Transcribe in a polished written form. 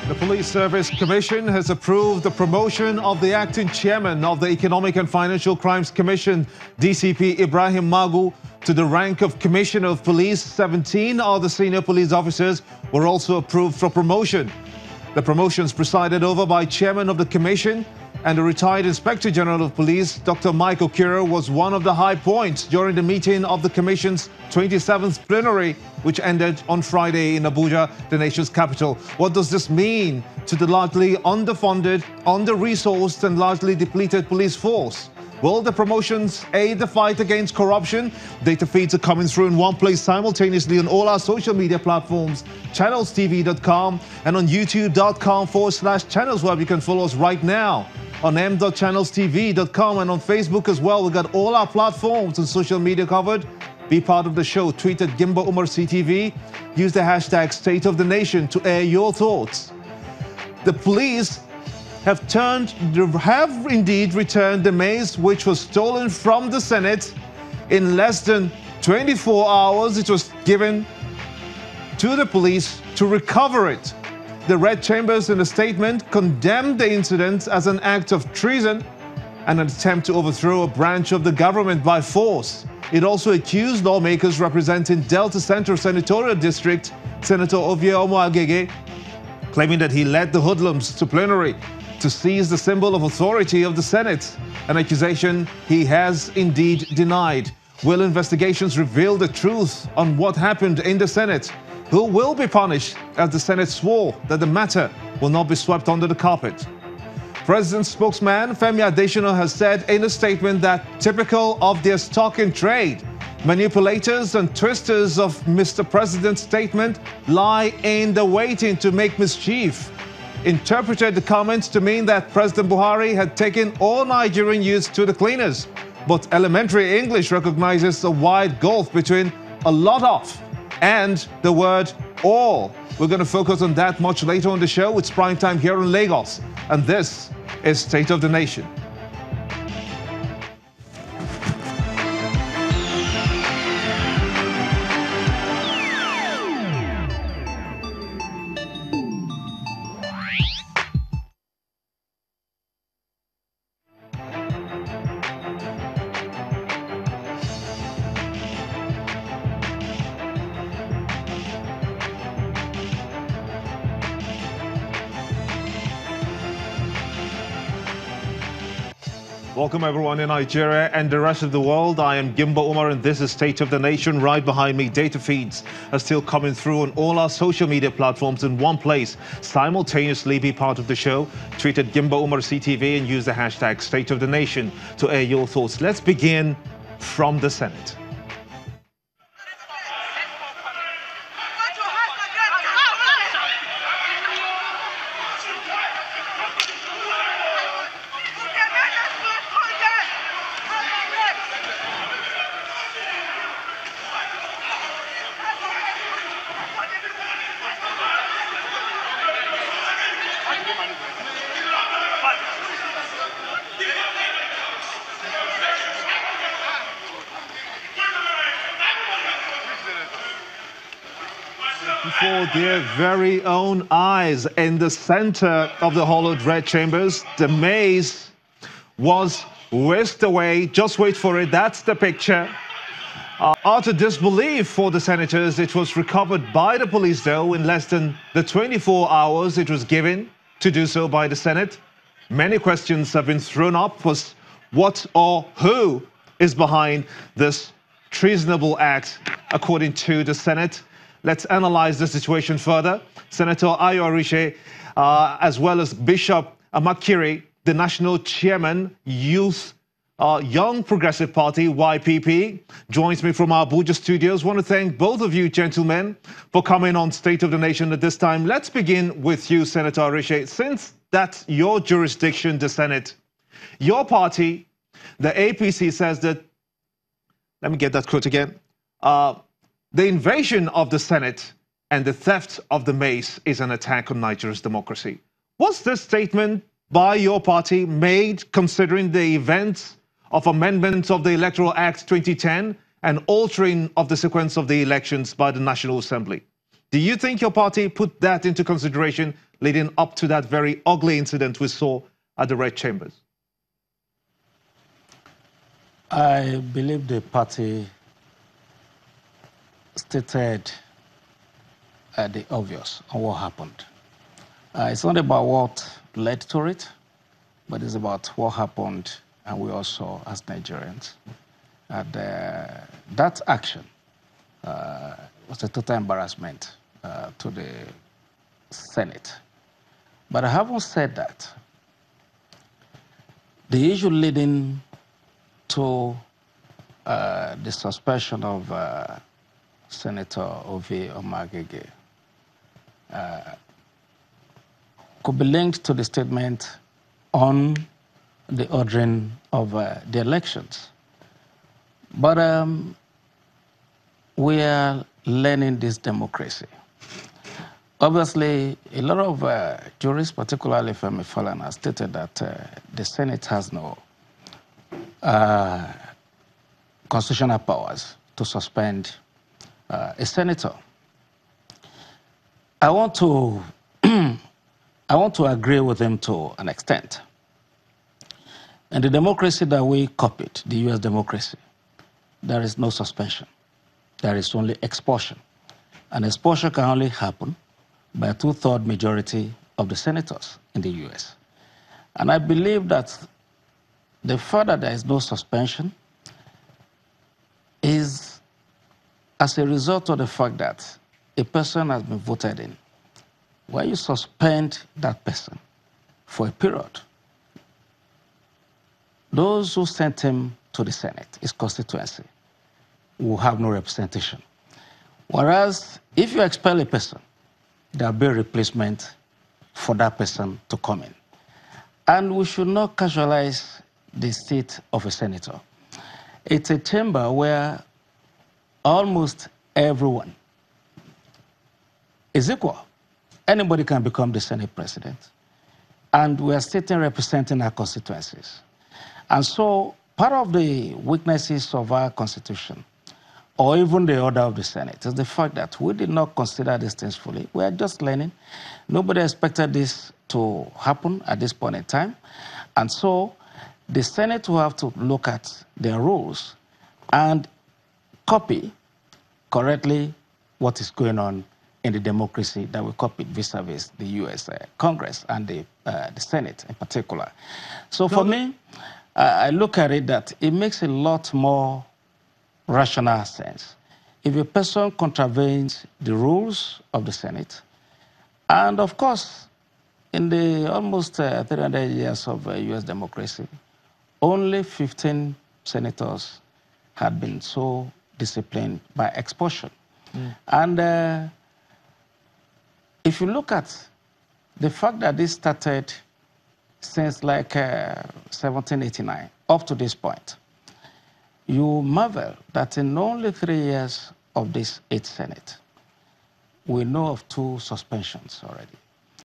The Police Service Commission has approved the promotion of the acting chairman of the Economic and Financial Crimes Commission, DCP Ibrahim Magu, to the rank of Commissioner of Police. 17 other senior police officers were also approved for promotion. The promotions presided over by Chairman of the Commission and the retired Inspector General of Police, Dr. Mike Okiro, was one of the high points during the meeting of the Commission's 27th plenary, which ended on Friday in Abuja, the nation's capital. What does this mean to the largely underfunded, under-resourced and largely depleted police force? Will the promotions aid the fight against corruption? Data feeds are coming through in one place simultaneously on all our social media platforms, channelstv.com and on youtube.com/channels, where you can follow us right now. On m.channelstv.com and on Facebook as well. We've got all our platforms and social media covered. Be part of the show. Tweet at Gimba Umar CTV. Use the hashtag State of the Nation to air your thoughts. The police have indeed returned the Mace, which was stolen from the Senate. In less than 24 hours, it was given to the police to recover it. The Red Chambers, in a statement, condemned the incident as an act of treason and an attempt to overthrow a branch of the government by force. It also accused lawmakers representing Delta Central Senatorial District, Senator Ovie Omo-Agege, claiming that he led the Hoodlums to plenary to seize the symbol of authority of the Senate, an accusation he has indeed denied. Will investigations reveal the truth on what happened in the Senate? Who will be punished, as the Senate swore that the matter will not be swept under the carpet? President's spokesman Femi Adesina has said in a statement that, typical of their stock in trade, manipulators and twisters of Mr. President's statement lie in the waiting to make mischief. Interpreted the comments to mean that President Buhari had taken all Nigerian youths to the cleaners. But elementary English recognizes a wide gulf between a lot of and the word all. We're going to focus on that much later on the show. It's prime time here in Lagos, and this is State of the Nation. Welcome everyone in Nigeria and the rest of the world. I am Gimba Umar and this is State of the Nation. Right behind me, data feeds are still coming through on all our social media platforms in one place. Simultaneously be part of the show. Tweet at Gimba Umar CTV and use the hashtag State of the Nation to air your thoughts. Let's begin from the Senate. Before their very own eyes, in the center of the hollowed Red Chambers, the Mace was whisked away. Just wait for it. That's the picture. Utter disbelief for the senators. It was recovered by the police, though, in less than the 24 hours it was given to do so by the Senate. Many questions have been thrown up as what or who is behind this treasonable act, according to the Senate. Let's analyze the situation further. Senator Ayo Arise, as well as Bishop Amakiri, the national chairman, Young Progressive Party, YPP, joins me from our Abuja studios. I want to thank both of you, gentlemen, for coming on State of the Nation at this time. Let's begin with you, Senator Arise. Since that's your jurisdiction, the Senate, your party, the APC, says that, let me get that quote again, the invasion of the Senate and the theft of the Mace is an attack on Nigeria's democracy. Was this statement by your party made considering the events of amendments of the Electoral Act 2010 and altering of the sequence of the elections by the National Assembly? Do you think your party put that into consideration leading up to that very ugly incident we saw at the Red Chambers? I believe the party stated the obvious on what happened. It's not about what led to it, but it's about what happened, and we also, as Nigerians, that action was a total embarrassment to the Senate. But I haven't said that. The issue leading to the suspension of Senator Ovi Omagege could be linked to the statement on the ordering of the elections. But we are learning this democracy. Obviously, a lot of jurists, particularly Femi Falana, stated that the Senate has no constitutional powers to suspend a senator. I want to I want to agree with him to an extent. In the democracy that we copied, the US democracy, there is no suspension. There is only expulsion. And expulsion can only happen by a 2/3 majority of the senators in the US. And I believe that the fact that there is no suspension is as a result of the fact that a person has been voted in. When you suspend that person for a period, those who sent him to the Senate, his constituency, will have no representation. Whereas if you expel a person, there will be a replacement for that person to come in. And we should not casualize the seat of a senator. It's a chamber where almost everyone is equal. Anybody can become the Senate president. And we are sitting representing our constituencies. And so part of the weaknesses of our constitution, or even the order of the Senate, is the fact that we did not consider these things fully. We are just learning. Nobody expected this to happen at this point in time. And so the Senate will have to look at their rules and copy correctly what is going on in the democracy that we copied vis-a-vis the US Congress and the Senate in particular. So for me, I look at it that it makes a lot more rational sense. If a person contravenes the rules of the Senate, and of course, in the almost 300 years of US democracy, only 15 senators had been so disciplined by expulsion. And if you look at the fact that this started since like 1789 up to this point, you marvel that in only 3 years of this 8th Senate, we know of 2 suspensions already.